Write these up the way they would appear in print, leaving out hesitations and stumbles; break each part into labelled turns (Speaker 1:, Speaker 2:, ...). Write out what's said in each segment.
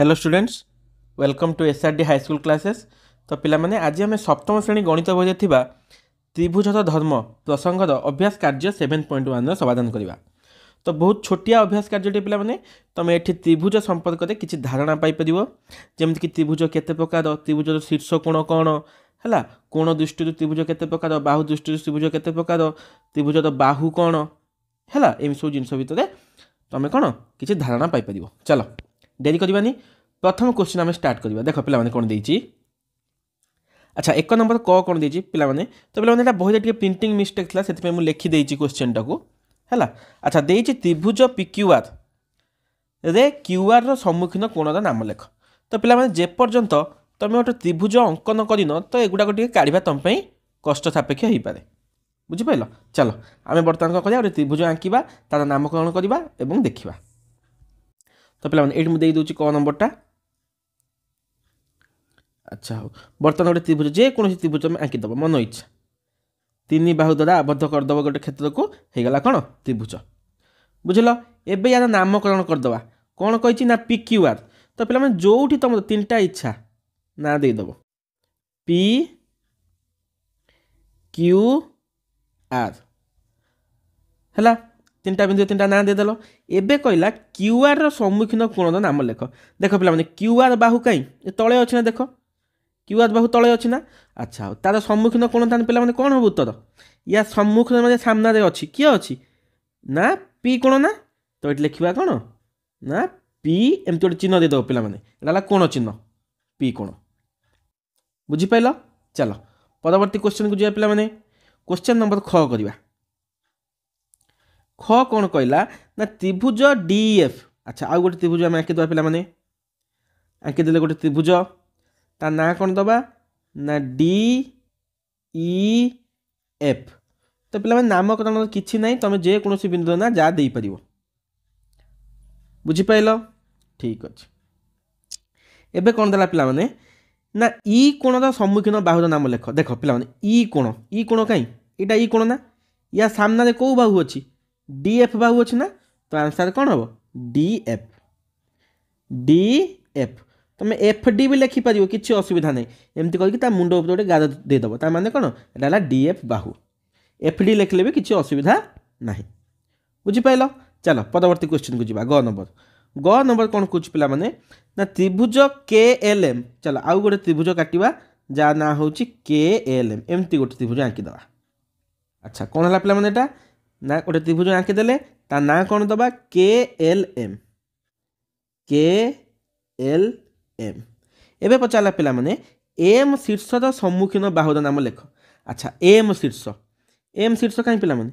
Speaker 1: Hello students welcome to SRD high school classes. तो पिला माने आज आम सप्तम श्रेणी गणित बही त्रिभुजर धर्म प्रसंगर अभ्यास कार्य 7.1 समाधान करवा। तो बहुत छोटिया अभ्यास कार्य पे मैंने तुम ये त्रिभुज संपर्क में किसी धारणा पाइपर जमीक त्रिभुज केते प्रकार, त्रिभुजर शीर्ष कोण कौन है, कोण दृष्टि त्रिभुज केते प्रकार, बाहु दृष्टि त्रिभुज केते प्रकार, त्रिभुजर बाहु कौन है, एम सब जिन भितर तुम कौन किसी धारणा पाइपर। चलो डेरी करवानी, प्रथम क्वेश्चन आम स्टार्ट करवा। देख पे कौन देती, अच्छा एक नंबर कौन देती पे, तो पे बही प्रिंटिंग मिस्टेक था से लिखिदे क्वेश्चन टाक है। अच्छा देती त्रिभुज PQR रे QR सम्मुखीन कोणर नाम लेख। तो पे जेपर्यंत तुम गोटे त्रिभुज अंकन करन तो एगुड़ाक काढ़ा तुम कष्ट सापेक्ष हो पाए, बुझिपाल। चलो आम बर्तमान कौन कर त्रिभुज आंकिबा, तार नामकरण करवा और देखा। तो पे ये मुझे दूसरी क नंबरटा। अच्छा हो बर्तमान गोटे त्रिभुज जेकोसी त्रिभुज में आंकीदेव मन इच्छा, तीन बाहु द्वारा आबद्ध करदेव गोटे क्षेत्र को होगला कौन त्रिभुज, बुझल। एवं यार नामकरण करदे कौन कही ना PQR। तो पे जो तुम तीन टा इच्छा ना देदेव PQR है, तीन टा बिंदु तीन टा ना देदेल। एबे कहला QR सम्मुखीन कोणर नाम लेख। देख पे QR बाहु कहीं तले अच्छे ना, देख QR बाहु तले अच्छी ना। अच्छा तार सम्मुखीन कोण था पे कौन हम उत्तर, या सम्मुखीन मतलब सामने अच्छी किए अच्छी ना P कोण ना। तो ये लिखा कौन ना P, एमती गोटे चिन्ह देदेव पे कोण चिन्ह P कोण, बुझिपाल। चलो परवर्ती क्वेश्चन को जाए पे, क्वेश्चन नंबर ख करवा। ख कौन कहला ना त्रिभुज DF। अच्छा आउ गोटे त्रिभुज आम आंकीदेवा पे, आंकीदेले गोटे त्रिभुज ता ना कौन दबा ना DEF। तो पे नामकरण किसी ना, तुम जेकोसी बिंदु ना जा दे पार, बुझिपाल। ठीक अच्छे एबे कौन देला पे ना ई कोणर सम्मुखीन बाहुर नाम लेख। देख पे ई कोण कहीं यहाँ ई कोण ना, या सामने कौ बाहु अच्छी DF बाहु अच्छी ना। तो आंसर कौन हम DF। तुम FD भी लिखिपर किसी असुविधा नहीं, एमती करके मुंड ऊपर गोटे गार देदेव तार माने कौन एटा DF बाहु, FD लिखले भी किसी असुविधा नहीं, बुझिपाल। चलो परवर्ती क्वेश्चन को जावा। ग नंबर कौन कौच पे ना त्रिभुज KLM। चलो आउ गोटे त्रिभुज काटिवा जा ना हूँ KLM, एमती गोटे त्रिभुज आंकीदेवा। अच्छा कौन है पे एटा ना गोटे त्रिभुज आंकीदेले ता ना कौन दबा KLM। एबे पचारा पे M शीर्षर सम्मुखीन बाहुर नाम लेख। अच्छा M शीर्ष कहीं पे यहाँ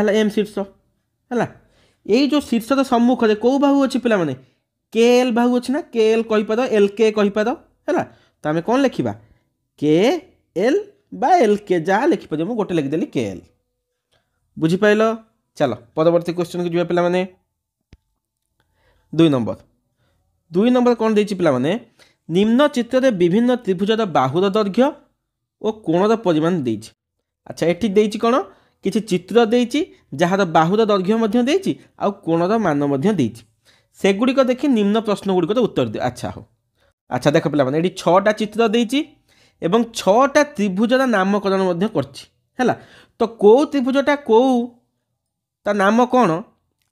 Speaker 1: है M शीर्ष है, यही जो शीर्षर सम्मुख कौ बाहु अच्छी पे KL बाहु अच्छी ना, KL कहीपर LK कहीपर है। तो आम कौन लिखा KL बा LK जहाँ लिखिपर, मुझे गोटे लिखिदेली KL, बुझिपाल। चलो परवर्ती क्वेश्चन को जावा पे, 2 नंबर कौन देती पे निम्न चित्र विभिन्न त्रिभुजर बाहुर दैर्घ्य और कोणर परिमाण देती। अच्छा ये देती कौन किसी चित्र देती जार बाहुर दैर्घ्य देती आ कोणर मान देती, सेगुड़िक देखी निम्न प्रश्न गुड़िक उत्तर दियो। अच्छा हो अच्छा देख पे ये 6टा चित्र देती एवं 6टा त्रिभुजर नामकरण कर, तो कौ त्रिभुजटा कौ ता नाम कौन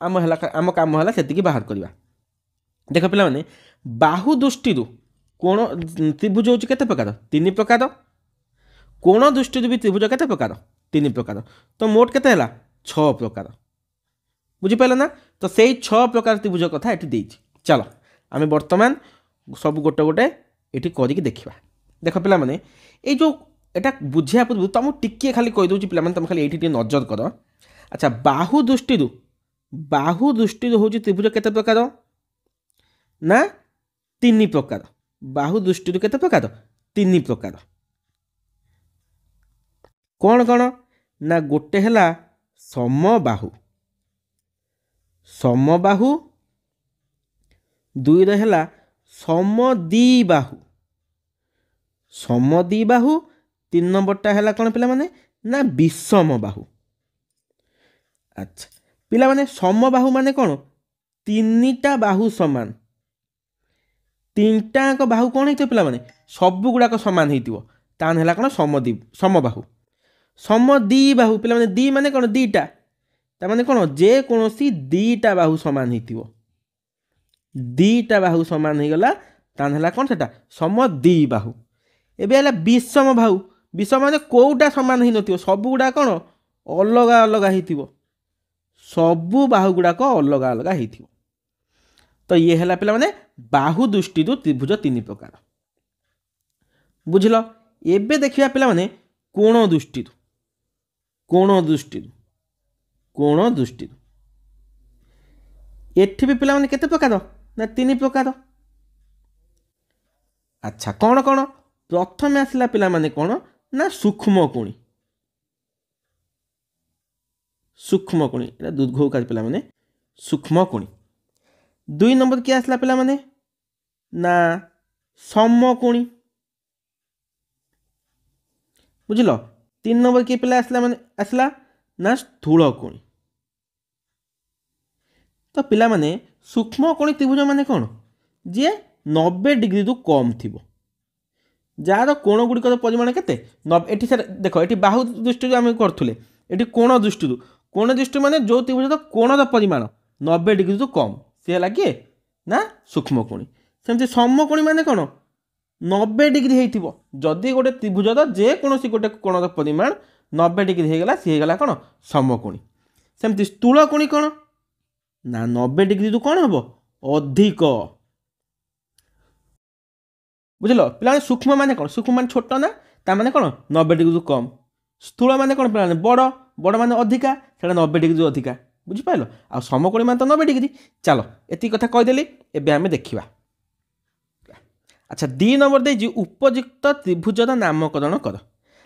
Speaker 1: आम काम है से बाहर करवा। देख पे बाहु दृष्टि कोण त्रिभुज हूँ केते प्रकार 3 प्रकार, कोण दृष्टि भी त्रिभुज केते प्रकार 3 प्रकार, तो मोट केते है 6 प्रकार, बुझिपाल ना। तो से 6 प्रकार त्रिभुज कथा ये। चलो आम बर्तमान सब गोटे गोटे ये करके देखा। देख पे ये जो एटा बुझा पूर्व तुमको टिके खाली कहीदे पे तुम खाली ये नजर कर। अच्छा बाहु दृष्टि हूँ त्रिभुज केते प्रकार ना 3 प्रकार, बाहु दृष्टि केते प्रकार 3 प्रकार। कौन कौन ना गोटे है समबाहु, दुई है समद्विबाहु, 3 नंबरटा है कौन पे ना विषम बाहु। अच्छा पिला समबाहु माने कौन तीनटा बाहु समान तीनटाक बाहु कौन होइथिବ ପିଲାମାନେ ସବୁ ଗୁଡ଼ାକ ସମାନ ହେଇଥିବ ତାହେଲେ ହେଲା କ'ଣ ସମବାହୁ ସମଦ୍ୱିବାହୁ ପିଲାମାନେ ଦି ମାନେ କ'ଣ ଦିଟା ତା ମାନେ କ'ଣ ଯେ କୌଣସି ଦିଟା ବାହୁ ସମାନ ହେଇଥିବ ଦିଟା ବାହୁ ସମାନ ହେଇଗଲା ତାହେଲେ ହେଲା କ'ଣ ସେଟା ସମଦ୍ୱିବାହୁ। ଏବେ ହେଲା ବିଷମ ବାହୁ ବିଷମ ମାନେ କୋଉଟା ସମାନ ହେଇନଥିବ ସବୁ ଗୁଡ଼ା କ'ଣ ଅଲଗା ଅଲଗା ହେଇଥିବ ସବୁ ବାହୁ ଗୁଡ଼ାକ ଅଲଗା ଅଲଗା ହେଇଥିବ। तो ये है पे बाहु दृष्टि त्रिभुज तीन प्रकार बुझल। एबे देखिए पे कोण दृष्टि कोण दृष्टि कोण दृष्टि एठी भी पे केते प्रकार ना तीन प्रकार। अच्छा कौन कौन प्रथम आसला पे कौन ना सूक्ष्म कोणी सूक्ष्म कोणी दुर्घ पे सूक्ष्म कोणी। दुई नंबर किए आसला पिला माने ना समकोणी बुझल। तीन नंबर किए पिला आसला माने आसला ना स्थूल कोणी। तो पिला माने सूक्ष्म कोणी त्रिभुज माने कौन जे 90 डिग्री रु कम थी जार कोण गुड़िक परिमाण के एटी सर देख ये बाहु दृष्टि आम करूँ ये कोण दृष्टि माने जो त्रिभुज कोणर परिमाण 90 डिग्री रु कम सी है किए ना सूक्ष्म कोणी। सेमती समकोणी माने कौन 90 डिग्री हो जदि गोटे त्रिभुजर जेकोसी गोटे कोणर परिमाण 90 डिग्री होगला सी होगला कौन समकोणी। सेमती स्थूल कोणी कौन ना 90 डिग्री रु कौन हम अधिक बुझल। पे सूक्ष्म माने कौन सूक्ष्म मान छोट ना ता माने कौन 90 डिग्री रु कम। स्थूल माने कौन पे बड़ बड़ माने अधिका से 90 डिग्री रु अधिका बुझिपाल। आ समकोणी मान तो 90 डिग्री। चलो एति कथा कहीदेली एबे आमे देखिबा। अच्छा 2 नंबर दे उपयुक्त त्रिभुजर नामकरण कर।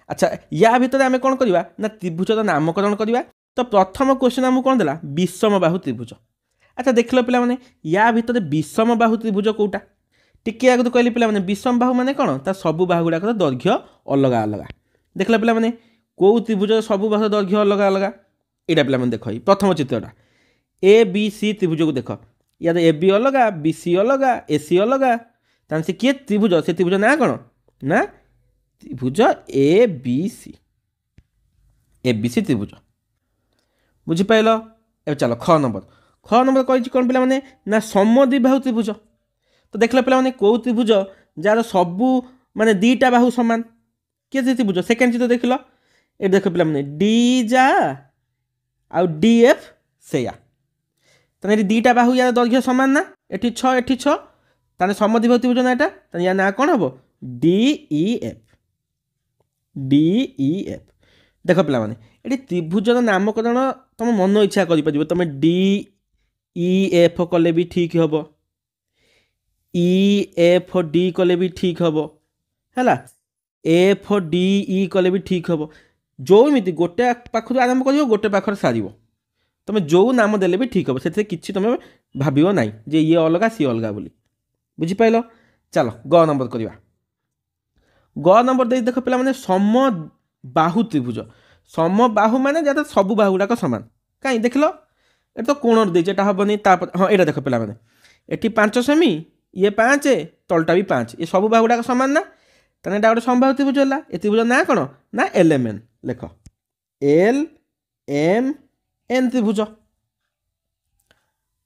Speaker 1: अच्छा या भितर आमे कौन करवा ना त्रिभुजर नामकरण करवा। तो प्रथम क्वेश्चन आमको कौन देला विषम बाहु त्रिभुज। अच्छा देख लो पिला माने या भितर विषम बाहु त्रिभुज कोटा टिके आगु कहली पिला माने विषम बाहु माने कौन ता सबु बाहु गुडाक दैर्घ्य अलग अलग। देख लो पिला माने को त्रिभुज सबु बाहु दैर्घ्य अलग अलग यहाँ पे देख प्रथम चित्रटा ए बी सी त्रिभुज को देख या ए बी अलग बी सी अलग ए सी अलग तान से किए त्रिभुज से त्रिभुज ना कौन ना त्रिभुज ए बी सी त्रिभुज बुझिपाल। ए चलो ख नंबर कही कौन पे ना समद्विबाहु त्रिभुज। तो देख पे कौ त्रिभुज जार सबू माने दीटा बाहु समान किए त्रिभुज सेकेंड चित्र देख लो ये देख पे डी जा आउ डी एफ से ये दीटा बाहु या दैर्घ्य सामान ना एटी 6 एटी 6 ताने समद्विबाहु त्रिभुज ना यहाँ या ना कौन हम डी ई एफ। देख पे ये त्रिभुजर नामकरण तुम मन इच्छा कर तुम डी ई एफ कले भी ठीक हम ई एफ डी कले भी ठीक हम है एफ डी ई कले भी ठीक हम जो इमिति गोटे पाखर आरंभ कर गोटे पाखर सार तुम जो नाम देले भी ठीक हम से किसी तुम भाव ना जे ये अलग सी अलग बोली बुझिपाल। चलो ग नंबर करवा। ग नंबर दे देख पे समबाहु त्रिभुज समबाहु माने जहाँ सबू बाहु गुड़ाक सामान कहीं देख लो ये तो कोण देचे हेनी हाँ यहाँ देख पे ये 5 सेमी ये 5 तलटा भी 5 ये सबू बाहु गुड़ाक सामान ना तेना गोटे समबाहु त्रिभुज है। ये त्रिभुज ना कौन ना एल एम एन लेख एल एम एन त्रिभुज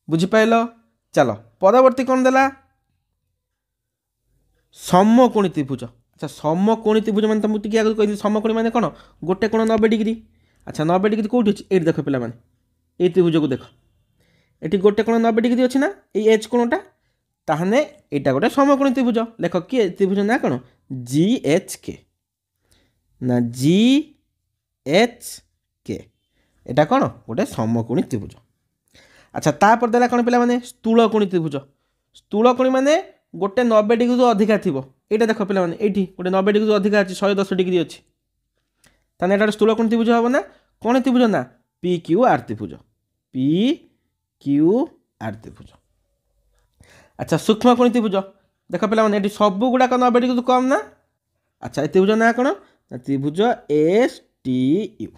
Speaker 1: बुझिपाल। चलो परवर्ती कौन देला समकोणी त्रिभुज। अच्छा समकोणी त्रिभुज मैंने तुमको टी आगे कही समकोणी मैंने कौन गोटे कोण 90 डिग्री। अच्छा 90 डिग्री कौटी अच्छी ये देख पे ये त्रिभुज को देख ये गोटे कोण 90 डिग्री अच्छी ना ये एच कोणटा ताहने यहाँ गोटे समकोणी त्रिभुज लेख किए त्रिभुज ना कौन जी एच के ना जी एच के यहाँ कौन गोटे समकोणी त्रिभुज। अच्छा तापर देला कौन पे स्थूलकोणी त्रिभुज। स्थूलकोणी माने गोटे 90 डिग्री रु अधिका थी यहाँ देख पे ये गोटे 90 डिग्री रु अधिका अच्छी 110 डिग्री अच्छी ताने यहाँ स्थूलकोणी त्रिभुज हम ना कौन त्रिभुज ना पी क्यू आर त्रिभुज पी क्यू आर त्रिभुज। अच्छा सूक्ष्मकोणी त्रिभुज देख पे ये सबू गुड़ाक 90 डिग्री कम ना। अच्छा ये त्रिभुज ना कौन त्रिभुज एस टी यू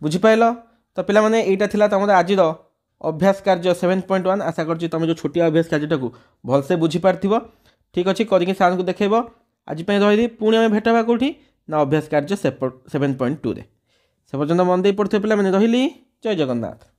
Speaker 1: बुझिपाल। तो पे यहाँ तुम आज अभ्यास कार्य 7.1 आशा कर तुम जो छोटिया अभ्यास कार्यटा को भलसे बुझीपार ठीक अच्छे करके सार को देखेब। आज रही पुणी आम भेटा कौटी ना अभ्यास कार्य 7.2 से पर्यटन मन दे पड़े पे रही। जय जगन्नाथ।